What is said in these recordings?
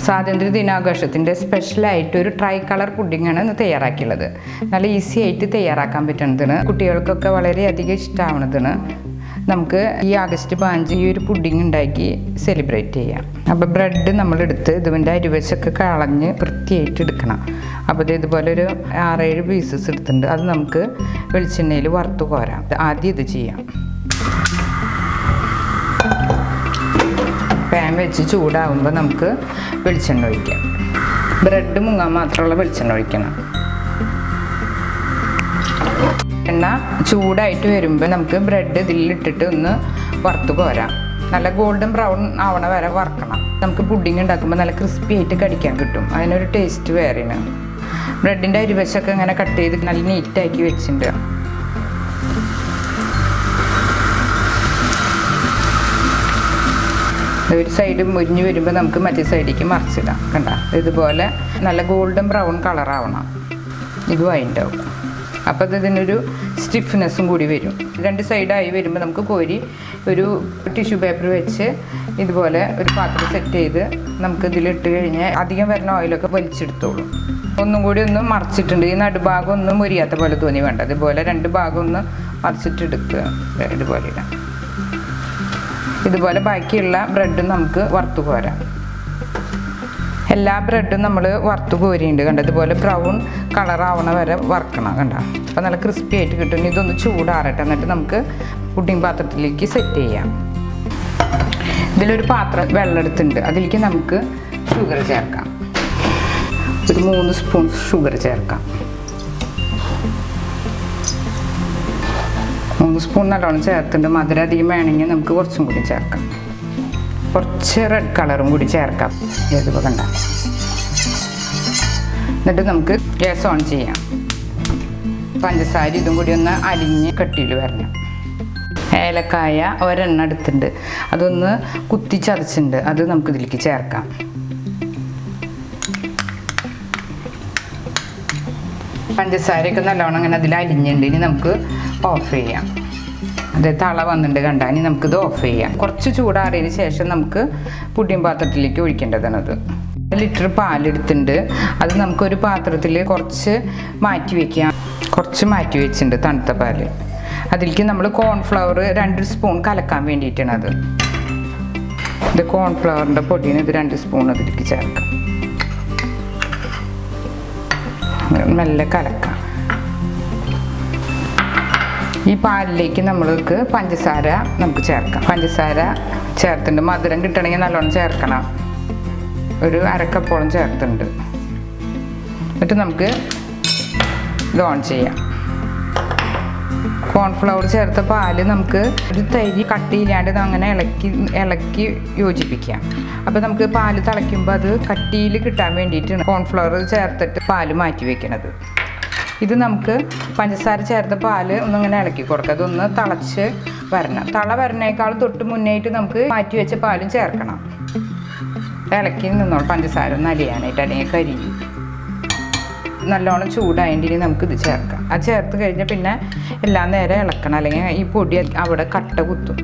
സ്വാതന്ത്ര്യ ദിനാഘോഷത്തിൻ്റെ സ്പെഷ്യലായിട്ടൊരു try colour പുഡിങ്ങാണ് ഇന്ന് തയ്യാറാക്കിയുള്ളത്. നല്ല ഈസി ആയിട്ട് തയ്യാറാക്കാൻ പറ്റുന്നതാണ്, കുട്ടികൾക്കൊക്കെ വളരെയധികം ഇഷ്ടമാവുന്നതാണ്. നമുക്ക് ഈ ആഗസ്റ്റ് 15 ഈ ഒരു പുഡിങ് ഉണ്ടാക്കി സെലിബ്രേറ്റ് ചെയ്യാം. അപ്പോൾ ബ്രെഡ് നമ്മളെടുത്ത് ഇതിൻ്റെ അരിവശമൊക്കെ കളഞ്ഞ് വൃത്തിയായിട്ട് എടുക്കണം. അപ്പോൾ ഇതുപോലെ ഒരു 6-7 പീസസ് എടുത്തിട്ടുണ്ട്. അത് നമുക്ക് വെളിച്ചെണ്ണയിൽ വറുത്ത് കോരാം. ആദ്യം ഇത് ചെയ്യാം. പാൻ വെച്ച് ചൂടാകുമ്പോൾ നമുക്ക് വെളിച്ചെണ്ണ ഒഴിക്കാം. ബ്രെഡ് മുങ്ങാൻ മാത്രമുള്ള വെളിച്ചെണ്ണ ഒഴിക്കണം. എണ്ണ ചൂടായിട്ട് വരുമ്പോൾ നമുക്ക് ബ്രെഡ് ഇതിലിട്ടിട്ട് ഒന്ന് വറുത്ത് കോരാം. നല്ല ഗോൾഡൻ ബ്രൗൺ ആവണ വരെ വറക്കണം. നമുക്ക് പുഡിങ് ഉണ്ടാക്കുമ്പോൾ നല്ല ക്രിസ്പി ആയിട്ട് കടിക്കാൻ കിട്ടും. അതിനൊരു ടേസ്റ്റ് വേറെയാണ്. ബ്രെഡിൻ്റെ അരിവശമൊക്കെ ഇങ്ങനെ കട്ട് ചെയ്ത് നല്ല നീറ്റാക്കി വെച്ചിട്ടുണ്ട്. ഒരു സൈഡ് മുരിഞ്ഞ് വരുമ്പോൾ നമുക്ക് മറ്റേ സൈഡിലേക്ക് മറിച്ചിടാം. കണ്ട ഇതുപോലെ നല്ല ഗോൾഡൻ ബ്രൗൺ കളറാവണം. ഇത് വൈൻഡാവും. അപ്പോൾ ഇതിനൊരു സ്റ്റിഫ്നെസ്സും കൂടി വരും. 2 സൈഡായി വരുമ്പോൾ നമുക്ക് കോരി ഒരു ടിഷ്യൂ പേപ്പർ വെച്ച് ഇതുപോലെ ഒരു പാത്രം സെറ്റ് ചെയ്ത് നമുക്ക് ഇതിലിട്ട് കഴിഞ്ഞാൽ അധികം വരുന്ന ഓയിലൊക്കെ വലിച്ചെടുത്തോളും. ഒന്നും കൂടി ഒന്ന് മറിച്ചിട്ടുണ്ട്. ഈ നടുഭാഗം ഒന്നും മുരിയാത്ത പോലെ തോന്നി വേണ്ട. ഇതുപോലെ 2 ഭാഗം ഒന്ന് മറിച്ചിട്ടെടുക്കുക. ഇതുപോലെ ഇടാം. ഇതുപോലെ ബാക്കിയുള്ള ബ്രെഡും നമുക്ക് വറുത്ത് കോരാം. എല്ലാ ബ്രെഡും നമ്മൾ വറുത്ത് കോരിയുണ്ട്. കണ്ട ഇതുപോലെ ബ്രൗൺ കളറാവണ വരെ വറുക്കണം. കണ്ട അപ്പോൾ നല്ല ക്രിസ്പി ആയിട്ട് കിട്ടും. ഇതൊന്ന് ചൂടാറട്ടെ. എന്നിട്ട് നമുക്ക് പുഡിംഗ് പാത്രത്തിലേക്ക് സെറ്റ് ചെയ്യാം. ഇതിലൊരു പാത്രം വെള്ളം എടുത്തിട്ടുണ്ട്. അതിലേക്ക് നമുക്ക് ഷുഗർ ചേർക്കാം. ഒരു 3 സ്പൂൺ ഷുഗർ ചേർക്കാം. 3 സ്പൂൺ നല്ലോണം ചേർത്തിട്ടുണ്ട്. മധുരം അധികം വേണമെങ്കിൽ നമുക്ക് കുറച്ചും കൂടി ചേർക്കാം. കുറച്ച് റെഡ് കളറും കൂടി ചേർക്കാം. ഇതിപ്പോൾ കണ്ട. എന്നിട്ട് നമുക്ക് ഗ്യാസ് ഓൺ ചെയ്യാം. പഞ്ചസാര ഇതും കൂടി ഒന്ന് അലിഞ്ഞ് കട്ടിയിൽ വരണം. ഏലക്കായ ഒരെണ്ണം എടുത്തിട്ടുണ്ട്. അതൊന്ന് കുത്തി ചതച്ചിട്ടുണ്ട്. അത് നമുക്ക് ഇതിലേക്ക് ചേർക്കാം. പഞ്ചസാരയൊക്കെ നല്ലോണം അങ്ങനെ അതിൽ അലിഞ്ഞിട്ടുണ്ട്. ഇനി നമുക്ക് ഓഫ് ചെയ്യാം. അത് തള വന്നിട്ടുണ്ട്. കണ്ട. ഇനി നമുക്കിത് ഓഫ് ചെയ്യാം. കുറച്ച് ചൂടാറിയതിന് ശേഷം നമുക്ക് പുഡിംഗ് പാത്രത്തിലേക്ക് ഒഴിക്കേണ്ടതാണ്. അത് 1 ലിറ്റർ പാലെടുത്തിട്ടുണ്ട്. അത് നമുക്കൊരു പാത്രത്തിൽ കുറച്ച് മാറ്റി വയ്ക്കാം. കുറച്ച് മാറ്റി വെച്ചിട്ടുണ്ട് തണുത്ത പാല്. അതിലേക്ക് നമ്മൾ കോൺഫ്ലവർ 2 സ്പൂൺ കലക്കാൻ വേണ്ടിയിട്ടാണ്. അത് ഇത് കോൺഫ്ലവറിൻ്റെ പൊടിയാണ്. ഇത് 2 സ്പൂൺ അതിലേക്ക് ചേർക്കാം. മെല്ലെ കലക്കാം. ഈ പാലിലേക്ക് നമ്മൾക്ക് പഞ്ചസാര നമുക്ക് ചേർക്കാം. പഞ്ചസാര ചേർത്തിട്ടുണ്ട്. മധുരം കിട്ടണമെങ്കിൽ നല്ലോണം ചേർക്കണം. ഒരു 1/2 കപ്പോളം ചേർത്തിട്ടുണ്ട്. എന്നിട്ട് നമുക്ക് ഇത് ഓൺ ചെയ്യാം. കോൺഫ്ലവർ ചേർത്ത പാല് നമുക്ക് ഒരു തരി കട്ടിയില്ലാണ്ട് അങ്ങനെ ഇളക്കി യോജിപ്പിക്കാം. അപ്പോൾ നമുക്ക് പാല് തിളയ്ക്കുമ്പോൾ അത് കട്ടിയിൽ കിട്ടാൻ വേണ്ടിയിട്ടാണ് കോൺഫ്ലവർ ചേർത്തിട്ട് പാല് മാറ്റി വെക്കണത്. ഇത് നമുക്ക് പഞ്ചസാര ചേർത്ത പാല് ഒന്നിങ്ങനെ ഇളക്കി കൊടുക്കുക. അതൊന്ന് തിളച്ച് വരണം. തള വരണേക്കാൾ തൊട്ട് മുന്നേയിട്ട് നമുക്ക് മാറ്റി വെച്ച പാലും ചേർക്കണം. ഇളക്കി നിന്നോളൂ. പഞ്ചസാര ഒന്ന് അലിയാനായിട്ട്, അല്ലെങ്കിൽ കരിയും. നല്ലോണം ചൂടായതിന് നമുക്കിത് ചേർക്കാം. അത് ചേർത്ത് കഴിഞ്ഞാൽ പിന്നെ എല്ലാം നേരെ ഇളക്കണം, അല്ലെങ്കിൽ ഈ പൊടി അവിടെ കട്ട കുത്തും.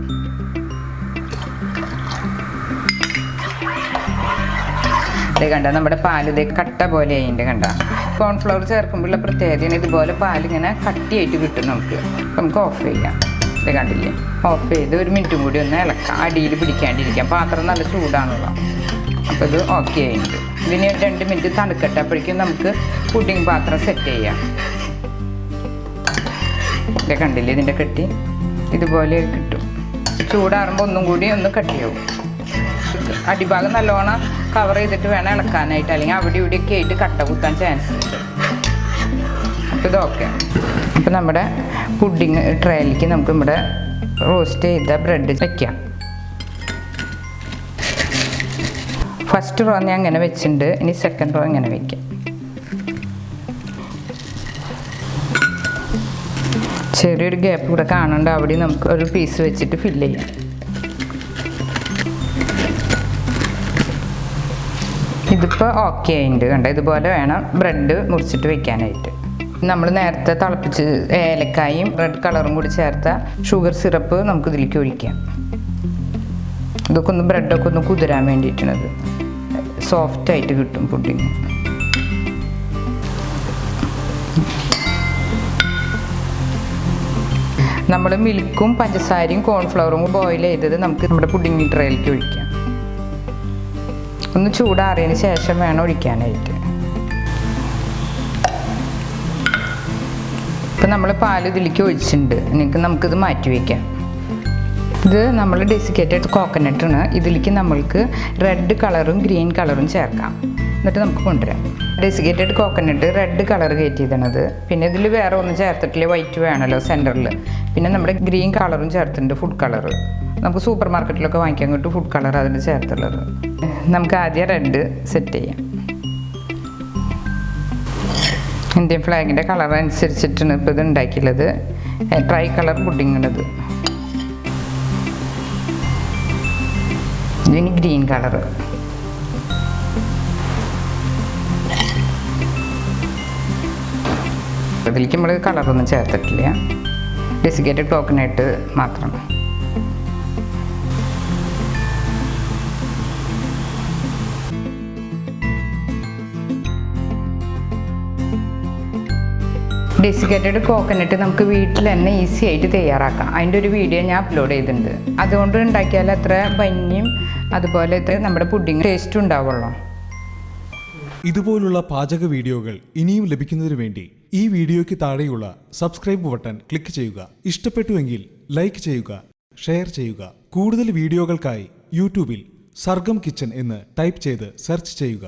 ഇത് കണ്ട നമ്മുടെ പാലിതേ കട്ട പോലെ അതിൻ്റെ കണ്ട. കോൺഫ്ലവർ ചേർക്കുമ്പോഴുള്ള പ്രത്യേകതയാണ് ഇതുപോലെ പാലിങ്ങനെ കട്ടിയായിട്ട് കിട്ടും. നമുക്ക് ഓഫ് ചെയ്യാം. ഇത് കണ്ടില്ലേ? ഓഫ് ചെയ്ത് 1 മിനിറ്റും കൂടി ഒന്ന് ഇളക്കാം. അടിയിൽ പിടിക്കാണ്ടിരിക്കാം. പാത്രം നല്ല ചൂടാണല്ലോ. അപ്പോൾ ഇത് ഓക്കെ ആയിട്ട് ഇതിന് 2 മിനിറ്റ് തണുക്കട്ടെ. അപ്പോഴേക്കും നമുക്ക് പുഡിംഗ് പാത്രം സെറ്റ് ചെയ്യാം. ഇത് കണ്ടില്ലേ? ഇതിൻ്റെ കട്ടി ഇതുപോലെ കിട്ടും. ചൂടാറുമ്പോൾ ഒന്നും കൂടി ഒന്ന് കട്ടിയാവും. അടിഭാഗം നല്ലോണം കവർ ചെയ്തിട്ട് വേണം ഇളക്കാനായിട്ട്, അല്ലെങ്കിൽ അവിടെ ഇവിടെയൊക്കെ ആയിട്ട് കട്ട കുത്താൻ ചാൻസ് ഉണ്ട്. അപ്പോൾ ഇതൊക്കെ. അപ്പോൾ നമ്മുടെ പുഡിങ് ട്രേയിലേക്ക് നമുക്ക് ഇവിടെ റോസ്റ്റ് ചെയ്ത ബ്രെഡ് വയ്ക്കാം. ഫസ്റ്റ് റോ ഞാൻ അങ്ങനെ വെച്ചിട്ടുണ്ട്. ഇനി സെക്കൻഡ് റോ ഇങ്ങനെ വയ്ക്കാം. ചെറിയൊരു ഗ്യാപ്പ് ഇവിടെ കാണുന്നുണ്ട്. അവിടെ നമുക്ക് ഒരു പീസ് വെച്ചിട്ട് ഫില്ല് ചെയ്യാം. ഇതിപ്പോൾ ഓക്കെ ആയിട്ടുണ്ട്. കണ്ട ഇതുപോലെ വേണം ബ്രെഡ് മുറിച്ചിട്ട് വെക്കാനായിട്ട്. നമ്മൾ നേരത്തെ തിളപ്പിച്ച് ഏലക്കായും റെഡ് കളറും കൂടി ചേർത്ത ഷുഗർ സിറപ്പ് നമുക്ക് ഇതിലേക്ക് ഒഴിക്കാം. ഇതൊക്കെ ഒന്ന് ബ്രെഡൊക്കെ ഒന്ന് കുതിരാൻ വേണ്ടിയിട്ടാണത്. സോഫ്റ്റായിട്ട് കിട്ടും പുഡിങ്. നമ്മൾ മിൽക്കും പഞ്ചസാരയും കോൺഫ്ലവറും ബോയിൽ ചെയ്തത് നമുക്ക് നമ്മുടെ പുഡിങ് ട്രേയിലേക്ക് ഒഴിക്കാം. ഒന്ന് ചൂടാറിയതിന് ശേഷം വേണം ഒഴിക്കാനായിട്ട്. ഇപ്പം നമ്മൾ പാൽ ഇതിലേക്ക് ഒഴിച്ചിട്ടുണ്ട്. നമുക്കിത് മാറ്റി വയ്ക്കാം. ഇത് നമ്മൾ ഡെസിക്കേറ്റഡ് കോക്കനട്ടാണ്. ഇതിലേക്ക് നമ്മൾക്ക് റെഡ് കളറും ഗ്രീൻ കളറും ചേർക്കാം. എന്നിട്ട് നമുക്ക് കൊണ്ടുവരാം. ഡെസിക്കേറ്റഡ് കോക്കനട്ട് റെഡ് കളർ കയറ്റിയതാണത്. പിന്നെ ഇതിൽ വേറെ ഒന്നും ചേർത്തിട്ടില്ല, വൈറ്റ് വേണമല്ലോ സെൻറ്ററിൽ. പിന്നെ നമ്മുടെ ഗ്രീൻ കളറും ചേർത്തിട്ടുണ്ട്, ഫുഡ് കളർ. നമുക്ക് സൂപ്പർ മാർക്കറ്റിലൊക്കെ വാങ്ങിക്കാൻ കിട്ടും ഫുഡ് കളർ അതിന് ചേർത്തുള്ളത്. നമുക്ക് ആദ്യം റെഡ് സെറ്റ് ചെയ്യാം. ഇന്ത്യൻ ഫ്ലാഗിൻ്റെ കളർ അനുസരിച്ചിട്ടാണ് ഇപ്പോൾ ഇത് ഉണ്ടാക്കിയുള്ളത്. Try colour പുഡിങ്ങുള്ളത്. ഇതിന് ഗ്രീൻ കളറ്. അതിലേക്ക് നമ്മൾ കളറൊന്നും ചേർത്തിട്ടില്ല, ഡെസിക്കേറ്റഡ് കോക്കനട്ട് മാത്രം. ഡെസിക്കേറ്റഡ് കോക്കനട്ട് നമുക്ക് വീട്ടിൽ തന്നെ ഈസി ആയിട്ട് തയ്യാറാക്കാം. അതിൻ്റെ ഒരു വീഡിയോ ഞാൻ അപ്ലോഡ് ചെയ്തിട്ടുണ്ട്. അതുകൊണ്ട് ഉണ്ടാക്കിയാൽ അത്ര ഭംഗിയും അതുപോലെ നമ്മുടെ പുഡിങ് ടേസ്റ്റും ഉണ്ടാവുള്ളൂ. ഇതുപോലുള്ള പാചക വീഡിയോകൾ ഇനിയും ലഭിക്കുന്നതിന് വേണ്ടി ഈ വീഡിയോയ്ക്ക് താഴെയുള്ള സബ്സ്ക്രൈബ് ബട്ടൺ ക്ലിക്ക് ചെയ്യുക. ഇഷ്ടപ്പെട്ടുവെങ്കിൽ ലൈക്ക് ചെയ്യുക, ഷെയർ ചെയ്യുക. കൂടുതൽ വീഡിയോകൾക്കായി യൂട്യൂബിൽ സർഗം കിച്ചൻ എന്ന് ടൈപ്പ് ചെയ്ത് സെർച്ച് ചെയ്യുക.